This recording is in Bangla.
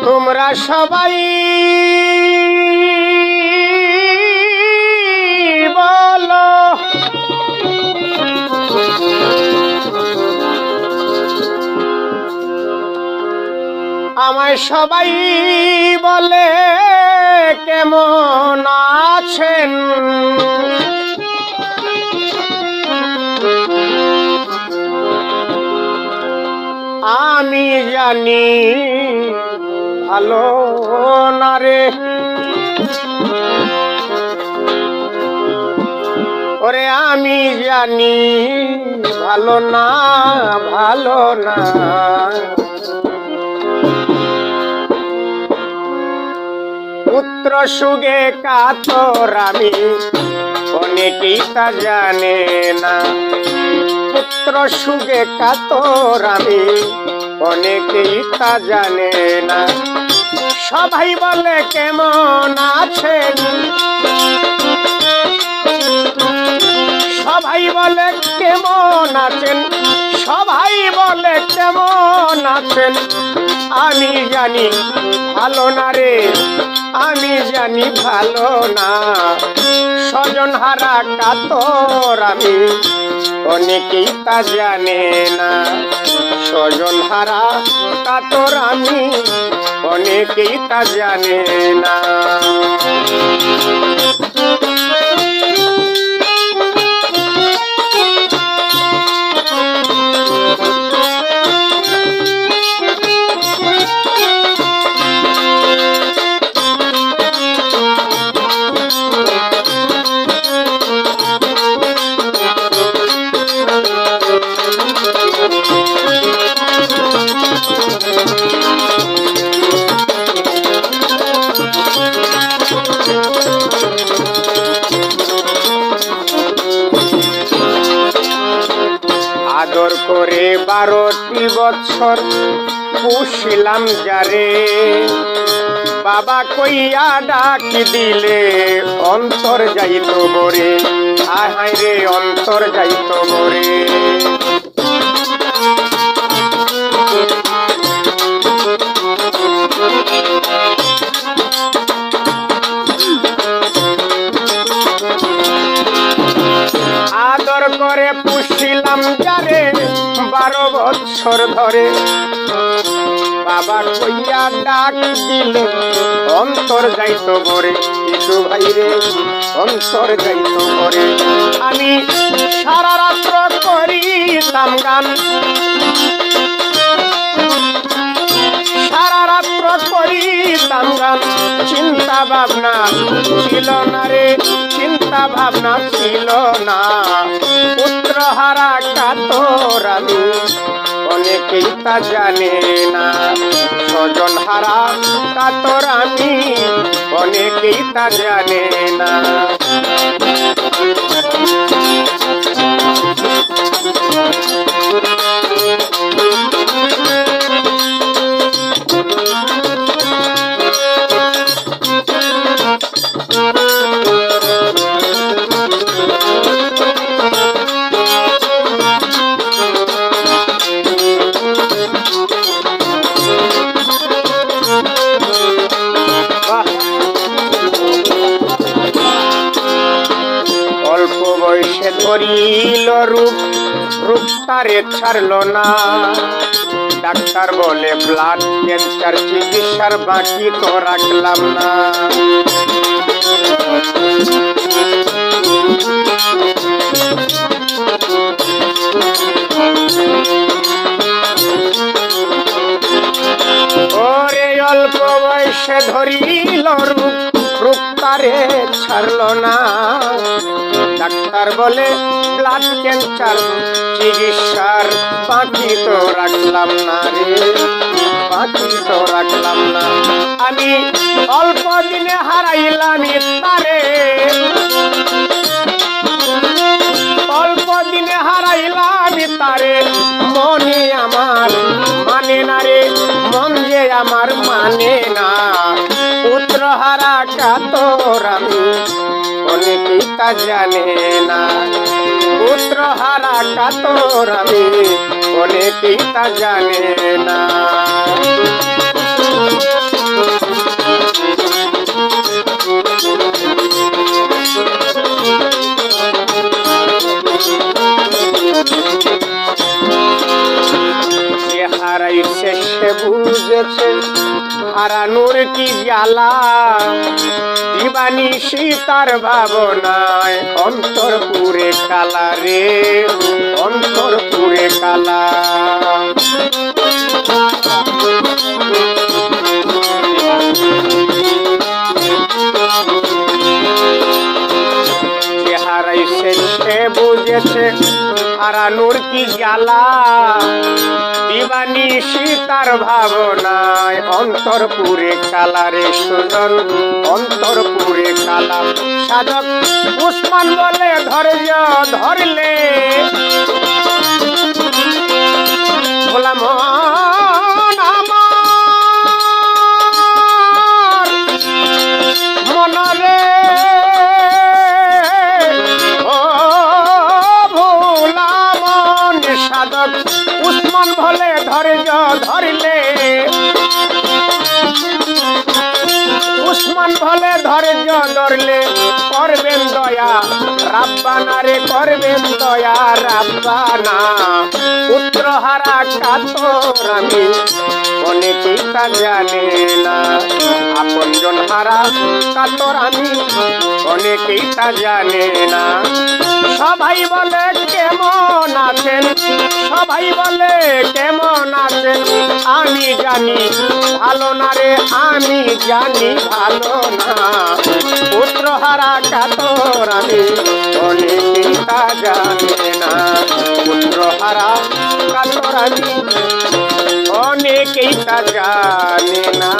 তোমরা সবাই বলো আমায় সবাই বলে কেমন আছেন আমি জানি ভালো না রে ওরে আমি জানি ভালো না ভালো না পুত্র সুগে কাতর আমি অনেকেই তা জানে না পুত্র সুগে কাতর আমি অনেকেই তা জানে না সবাই বলে কেমন আছেন সবাই বলে কেমন আছেন সবাই বলে কেমন আছেন আমি জানি ভালো না রে আমি জানি ভালো না স্বজন হারা কাতর আমি অনেকেই তা জানে না স্বজন হারা কাতর আমি অনেকেই তা জানে না আদর করে 12টি বছর পুষিলাম যারে বাবা কইয়া ডাকি দিলে অন্তর যাইত বরে হায় হায় রে অন্তর যাইত বরে আদর করে পুষিলাম যারে 12 বছর ধরে বাবা কইয়া ডাক দিলে অন্তর যাইত ভরে একটু ভাই রে অন্তর যাইত ভরে আমি সারা রাত্র করিতাম গান সারা রাত্র করিতাম গান চিন্তা ভাবনা ছিল না রে চিন্তা ভাবনা ছিল না পুত্র হারা কাতর আমি অনেকেই তা জানে না স্বজন হারা কাতর আমি অনেকেই তা জানে না অল্প বয়সে ধরিল রূপ রূপ তারে ছাড়ল না ডাক্তার বলে ব্লাড ক্যান্সার চিকিৎসার বাকি তো রাখলাম না ওরে অল্প বয়সে ধরিল রূপ রূপ তারে ছাড়ল না ডাক্তার বলে ব্লাড ক্যান্সার চিকিৎসার বাকি তো রাখলাম না রে বাকি তো রাখলাম না আমি অল্প দিনে হারাইলাম তারে অল্প দিনে হারাইলাম তারে মনে আমার মানে না রে মন যে আমার মানে না পুত্র হারা কাতর আমি অনেকেই তা জানে না পুত্র হারা কাতর আমি অনেকেই তা জানে না। হারাইছে সে বুঝেছে হারানোর কি জ্বালা, দিবানি সীতার ভাবনায় অন্তর পুরে কালা রে, অন্তর পুরে কালা। হারাইছে সে বুঝেছে হারানোর কি জ্বালা, দিবানি সীতার ভাবনায় অন্তর পুরে কালা রে সুজন, অন্তর পুরে কালা। সাধক উসমান বলে ধৈর্য ধরলে গোলাম আমার মনরে সাধক উসমান বলে ধৈর্য ধরলে, উসমান বলে ধৈর্য ধরলে করবেন দয়া রাব্বানা রে, করবেন দয়া রাব্বানা। পুত্র হারা কাতর আমি অনেকেই তা জানে না, আপনজন হারা কাতর আমি অনেকেই তা জানে না। সবাই বলে কেমন আছেন, সবাই বলে কেমন আছেন, আমি জানি ভালো না রে, আমি জানি ভালো না। পুত্র হারা কাতর আমি অনেকেই তা জানে না, পুত্র হারা কাতর আমি অনেকেই তা জানে না।